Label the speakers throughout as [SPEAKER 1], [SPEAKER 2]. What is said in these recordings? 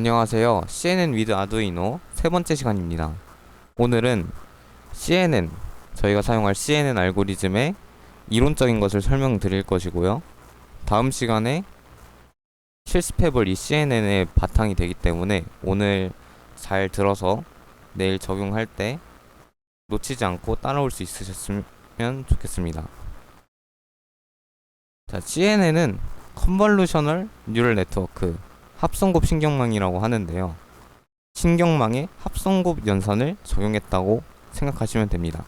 [SPEAKER 1] 안녕하세요. CNN with 아두이노 세 번째 시간입니다. 오늘은 CNN, 저희가 사용할 CNN 알고리즘의 이론적인 것을 설명드릴 것이고요. 다음 시간에 실습해볼 이 CNN의 바탕이 되기 때문에 오늘 잘 들어서 내일 적용할 때 놓치지 않고 따라올 수 있으셨으면 좋겠습니다. 자, CNN은 컨볼루셔널 뉴럴 네트워크, 합성곱 신경망이라고 하는데요. 신경망에 합성곱 연산을 적용했다고 생각하시면 됩니다.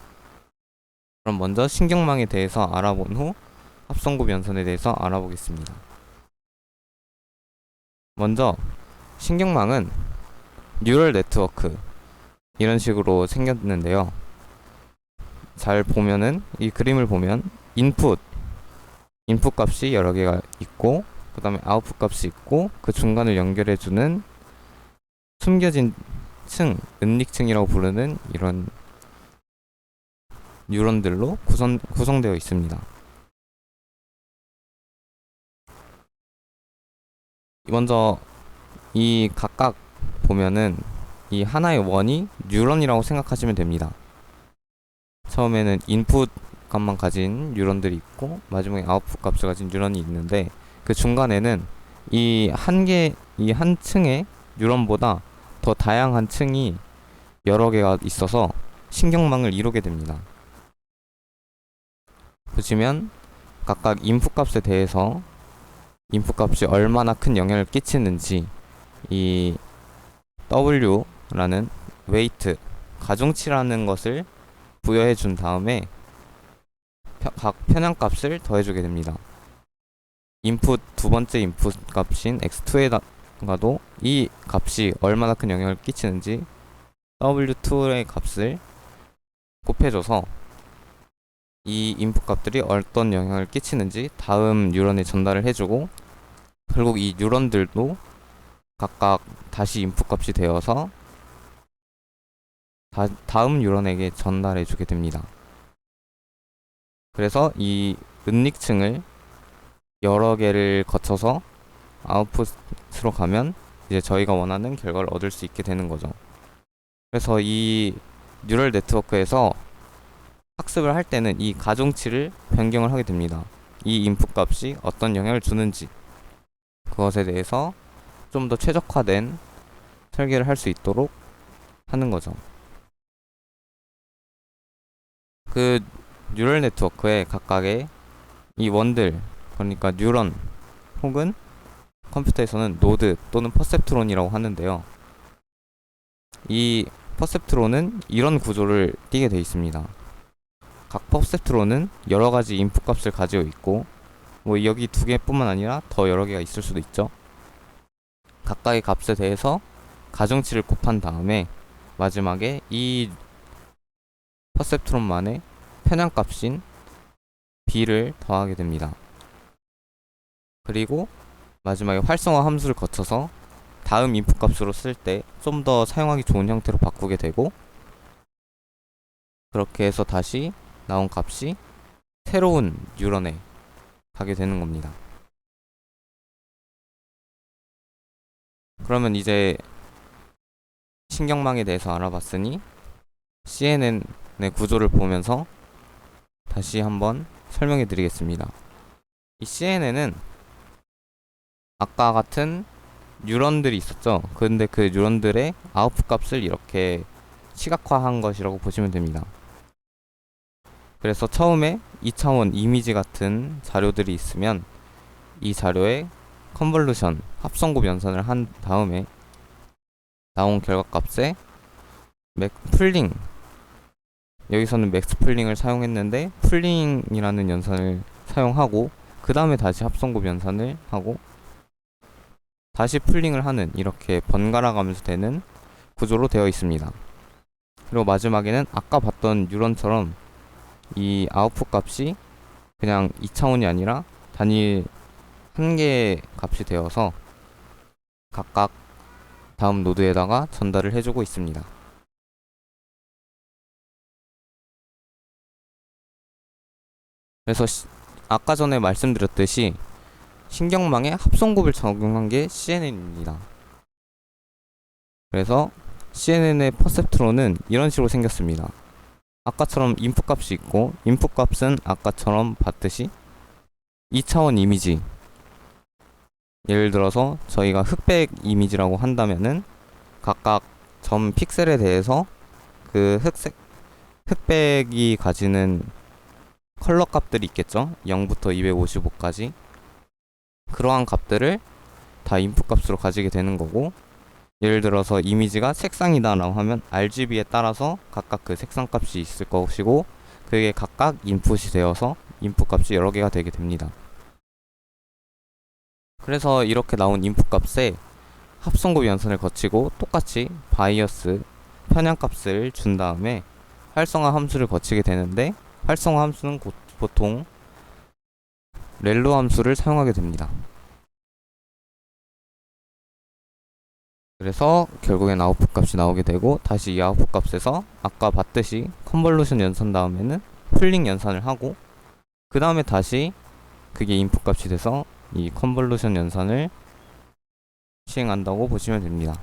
[SPEAKER 1] 그럼 먼저 신경망에 대해서 알아본 후 합성곱 연산에 대해서 알아보겠습니다. 먼저 신경망은 뉴럴 네트워크 이런 식으로 생겼는데요. 잘 보면은 이 그림을 보면 인풋 값이 여러 개가 있고 그 다음에 아웃풋 값이 있고 그 중간을 연결해주는 숨겨진 층, 은닉층이라고 부르는 이런 뉴런들로 구성되어 있습니다. 먼저 이 각각 보면은 이 하나의 원이 뉴런이라고 생각하시면 됩니다. 처음에는 인풋 값만 가진 뉴런들이 있고 마지막에 아웃풋 값을 가진 뉴런이 있는데 그 중간에는 이 한 층의 뉴런보다 더 다양한 층이 여러 개가 있어서 신경망을 이루게 됩니다. 보시면 각각 인풋 값에 대해서 인풋 값이 얼마나 큰 영향을 끼치는지 이 W라는 웨이트 가중치라는 것을 부여해 준 다음에 각 편향값을 더해주게 됩니다. 인풋 두 번째 인풋 값인 x2에다가도 이 값이 얼마나 큰 영향을 끼치는지 w2의 값을 곱해줘서 이 인풋 값들이 어떤 영향을 끼치는지 다음 뉴런에 전달을 해주고 결국 이 뉴런들도 각각 다시 인풋 값이 되어서 다음 뉴런에게 전달해주게 됩니다. 그래서 이 은닉층을 여러 개를 거쳐서 아웃풋으로 가면 이제 저희가 원하는 결과를 얻을 수 있게 되는 거죠. 그래서 이 뉴럴 네트워크에서 학습을 할 때는 이 가중치를 변경을 하게 됩니다. 이 인풋 값이 어떤 영향을 주는지 그것에 대해서 좀 더 최적화된 설계를 할 수 있도록 하는 거죠. 그 뉴럴 네트워크의 각각의 이 원들, 그러니까 뉴런 혹은 컴퓨터에서는 노드 또는 퍼셉트론이라고 하는데요. 이 퍼셉트론은 이런 구조를 띠게 되어 있습니다. 각 퍼셉트론은 여러 가지 인풋 값을 가지고 있고 뭐 여기 두 개뿐만 아니라 더 여러 개가 있을 수도 있죠. 각각의 값에 대해서 가중치를 곱한 다음에 마지막에 이 퍼셉트론만의 편향값인 b를 더하게 됩니다. 그리고 마지막에 활성화 함수를 거쳐서 다음 인풋 값으로 쓸 때 좀 더 사용하기 좋은 형태로 바꾸게 되고 그렇게 해서 다시 나온 값이 새로운 뉴런에 가게 되는 겁니다. 그러면 이제 신경망에 대해서 알아봤으니 CNN의 구조를 보면서 다시 한번 설명해 드리겠습니다. 이 CNN은 아까 같은 뉴런들이 있었죠. 근데 그 뉴런들의 아웃풋 값을 이렇게 시각화한 것이라고 보시면 됩니다. 그래서 처음에 2차원 이미지 같은 자료들이 있으면 이 자료에 컨볼루션, 합성곱 연산을 한 다음에 나온 결과값에 풀링, 여기서는 맥스 풀링을 사용했는데 풀링이라는 연산을 사용하고 그 다음에 다시 합성곱 연산을 하고 다시 풀링을 하는 이렇게 번갈아 가면서 되는 구조로 되어 있습니다. 그리고 마지막에는 아까 봤던 뉴런처럼 이 아웃풋 값이 그냥 2차원이 아니라 단일 한 개의 값이 되어서 각각 다음 노드에다가 전달을 해주고 있습니다. 그래서 아까 전에 말씀드렸듯이 신경망에 합성곱을 적용한 게 CNN입니다. 그래서 CNN의 퍼셉트론은 이런 식으로 생겼습니다. 아까처럼 인풋 값이 있고, 인풋 값은 아까처럼 봤듯이 2차원 이미지, 예를 들어서 저희가 흑백 이미지라고 한다면은 각각 점 픽셀에 대해서 그 흑백이 가지는 컬러 값들이 있겠죠. 0부터 255까지. 그러한 값들을 다 인풋 값으로 가지게 되는 거고, 예를 들어서 이미지가 색상이다 라고 하면 RGB에 따라서 각각 그 색상 값이 있을 것이고, 그게 각각 인풋이 되어서 인풋 값이 여러 개가 되게 됩니다. 그래서 이렇게 나온 인풋 값에 합성곱 연산을 거치고 똑같이 바이어스 편향값을 준 다음에 활성화 함수를 거치게 되는데, 활성화 함수는 보통 렐로 함수를 사용하게 됩니다. 그래서 결국엔 아웃풋 값이 나오게 되고, 다시 이 아웃풋 값에서 아까 봤듯이 컨볼루션 연산 다음에는 풀링 연산을 하고, 그 다음에 다시 그게 인풋 값이 돼서 이 컨볼루션 연산을 시행한다고 보시면 됩니다.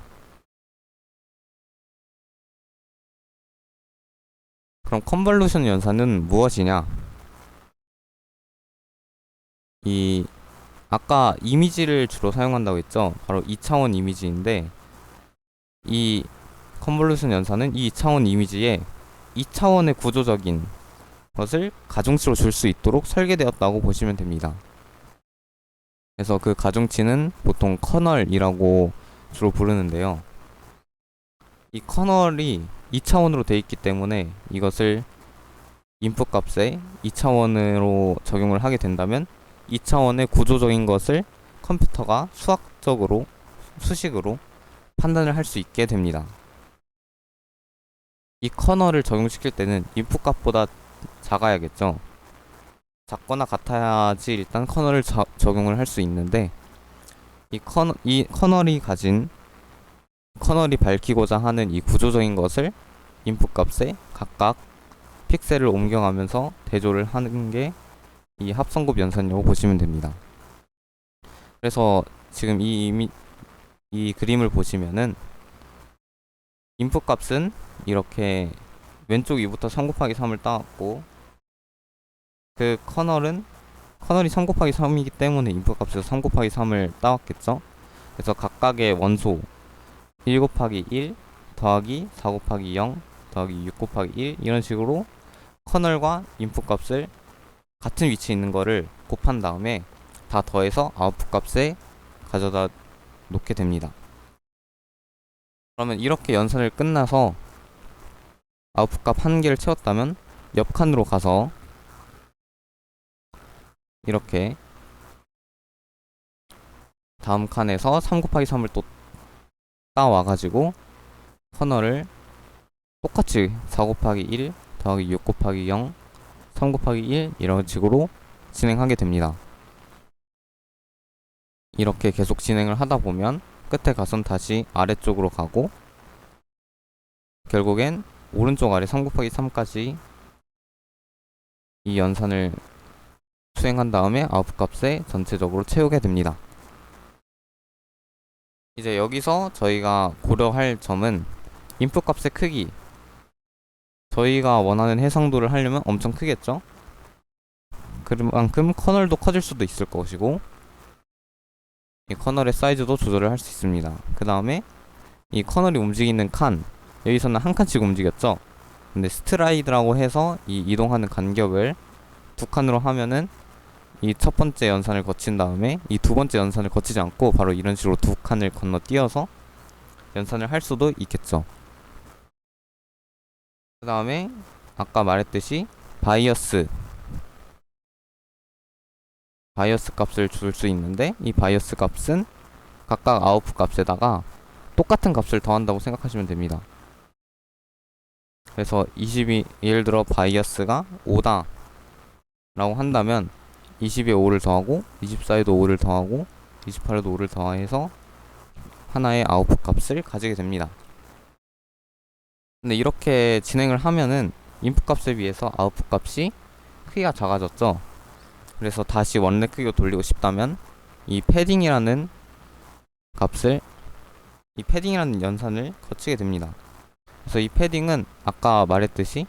[SPEAKER 1] 그럼 컨볼루션 연산은 무엇이냐? 이 아까 이미지를 주로 사용한다고 했죠. 바로 2차원 이미지인데, 이 컨볼루션 연산은 이 2차원 이미지에 2차원의 구조적인 것을 가중치로 줄 수 있도록 설계되었다고 보시면 됩니다. 그래서 그 가중치는 보통 커널이라고 주로 부르는데요. 이 커널이 2차원으로 되어 있기 때문에 이것을 인풋 값에 2차원으로 적용을 하게 된다면 2차원의 구조적인 것을 컴퓨터가 수학적으로, 수식으로 판단을 할 수 있게 됩니다. 이 커널을 적용시킬 때는 인풋 값보다 작아야겠죠. 작거나 같아야지 일단 커널을 적용을 할 수 있는데, 이 커널이 가진, 커널이 밝히고자 하는 이 구조적인 것을 인풋 값에 각각 픽셀을 옮겨가면서 대조를 하는 게 이 합성곱 연산이라고 보시면 됩니다. 그래서 지금 이 그림을 보시면은 인풋 값은 이렇게 왼쪽 2부터 3 곱하기 3을 따왔고, 그 커널이 3 곱하기 3이기 때문에 인풋 값에서 3 곱하기 3을 따왔겠죠. 그래서 각각의 원소 1 곱하기 1 더하기 4 곱하기 0 더하기 6 곱하기 1 이런 식으로 커널과 인풋 값을 같은 위치에 있는 거를 곱한 다음에 다 더해서 아웃풋 값에 가져다 놓게 됩니다. 그러면 이렇게 연산을 끝나서 아웃풋 값 한 개를 채웠다면 옆 칸으로 가서 이렇게 다음 칸에서 3 곱하기 3을 또 따와가지고 커널을 똑같이 4 곱하기 1 더하기 6 곱하기 0 3 곱하기 1 이런 식으로 진행하게 됩니다. 이렇게 계속 진행을 하다 보면 끝에 가선 다시 아래쪽으로 가고, 결국엔 오른쪽 아래 3 곱하기 3까지 이 연산을 수행한 다음에 아웃풋 값에 전체적으로 채우게 됩니다. 이제 여기서 저희가 고려할 점은 인풋 값의 크기, 저희가 원하는 해상도를 하려면 엄청 크겠죠? 그만큼 커널도 커질 수도 있을 것이고, 이 커널의 사이즈도 조절을 할 수 있습니다. 그 다음에 이 커널이 움직이는 칸, 여기서는 한 칸씩 움직였죠? 근데 스트라이드라고 해서 이 이동하는 간격을 두 칸으로 하면은 이 첫 번째 연산을 거친 다음에 이 두 번째 연산을 거치지 않고 바로 이런 식으로 두 칸을 건너뛰어서 연산을 할 수도 있겠죠. 그 다음에 아까 말했듯이 바이어스 값을 줄 수 있는데, 이 바이어스 값은 각각 아웃풋 값에다가 똑같은 값을 더한다고 생각하시면 됩니다. 그래서 20이 예를 들어 바이어스가 5다 라고 한다면 20에 5를 더하고 24에도 5를 더하고 28에도 5를 더해서 하나의 아웃풋 값을 가지게 됩니다. 근데 이렇게 진행을 하면은 인풋 값에 비해서 아웃풋 값이 크기가 작아졌죠. 그래서 다시 원래 크기로 돌리고 싶다면 이 패딩이라는 값을 이 패딩이라는 연산을 거치게 됩니다. 그래서 이 패딩은 아까 말했듯이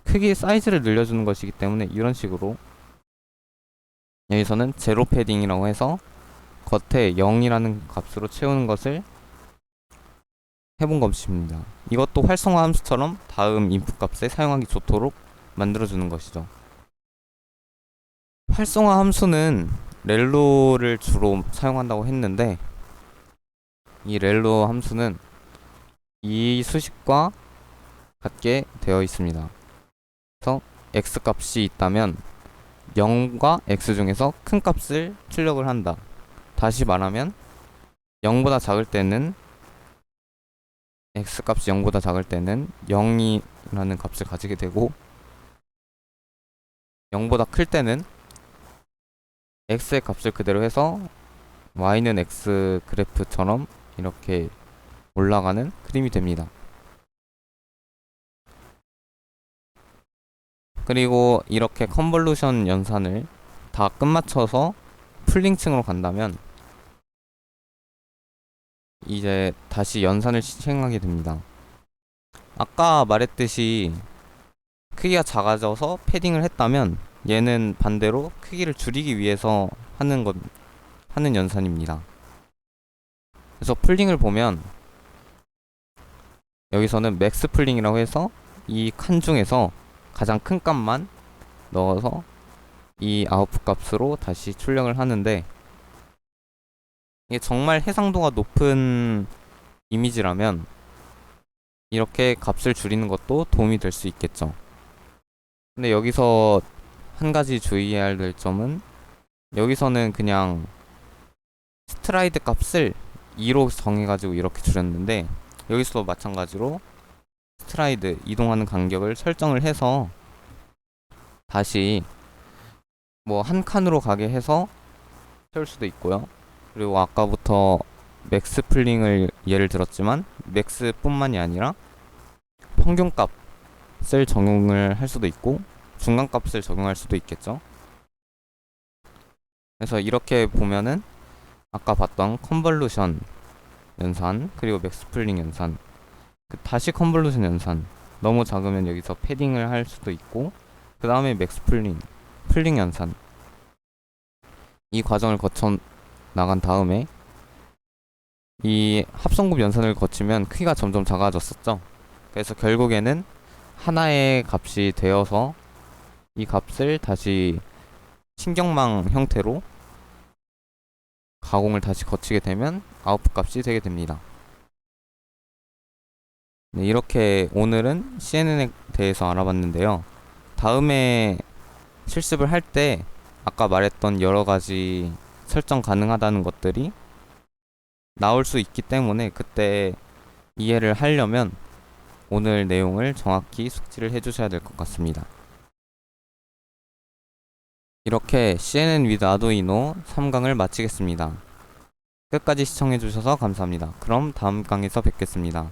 [SPEAKER 1] 크기 사이즈를 늘려주는 것이기 때문에 이런 식으로 여기서는 제로 패딩이라고 해서 겉에 0이라는 값으로 채우는 것을 해본 것입니다. 이것도 활성화 함수처럼 다음 인풋 값에 사용하기 좋도록 만들어주는 것이죠. 활성화 함수는 렐로를 주로 사용한다고 했는데 이 렐로 함수는 이 수식과 같게 되어 있습니다. 그래서 x 값이 있다면 0과 x 중에서 큰 값을 출력을 한다. 다시 말하면 0보다 작을 때는 x 값이 0보다 작을 때는 0이라는 값을 가지게 되고 0보다 클 때는 x의 값을 그대로 해서 y는 x 그래프처럼 이렇게 올라가는 그림이 됩니다. 그리고 이렇게 컨볼루션 연산을 다 끝마쳐서 풀링층으로 간다면 이제 다시 연산을 시행하게 됩니다. 아까 말했듯이 크기가 작아져서 패딩을 했다면 얘는 반대로 크기를 줄이기 위해서 하는 연산입니다. 그래서 풀링을 보면 여기서는 맥스 풀링이라고 해서 이 칸 중에서 가장 큰 값만 넣어서 이 아웃풋 값으로 다시 출력을 하는데 이게 정말 해상도가 높은 이미지라면 이렇게 값을 줄이는 것도 도움이 될 수 있겠죠. 근데 여기서 한 가지 주의해야 될 점은 여기서는 그냥 스트라이드 값을 2로 정해가지고 이렇게 줄였는데 여기서도 마찬가지로 스트라이드 이동하는 간격을 설정을 해서 다시 뭐 한 칸으로 가게 해서 채울 수도 있고요. 그리고 아까부터 맥스 풀링을 예를 들었지만 맥스뿐만이 아니라 평균값을 적용을 할 수도 있고 중간값을 적용할 수도 있겠죠. 그래서 이렇게 보면은 아까 봤던 컨볼루션 연산 그리고 맥스 풀링 연산 다시 컨볼루션 연산 너무 작으면 여기서 패딩을 할 수도 있고 그 다음에 맥스 풀링 연산 이 과정을 거쳐 나간 다음에 이 합성곱 연산을 거치면 크기가 점점 작아졌었죠. 그래서 결국에는 하나의 값이 되어서 이 값을 다시 신경망 형태로 가공을 다시 거치게 되면 아웃풋 값이 되게 됩니다. 네, 이렇게 오늘은 CNN에 대해서 알아봤는데요. 다음에 실습을 할 때 아까 말했던 여러가지 설정 가능하다는 것들이 나올 수 있기 때문에 그때 이해를 하려면 오늘 내용을 정확히 숙지를 해주셔야 될 것 같습니다. 이렇게 CNN with 아두이노 3강을 마치겠습니다. 끝까지 시청해주셔서 감사합니다. 그럼 다음 강에서 뵙겠습니다.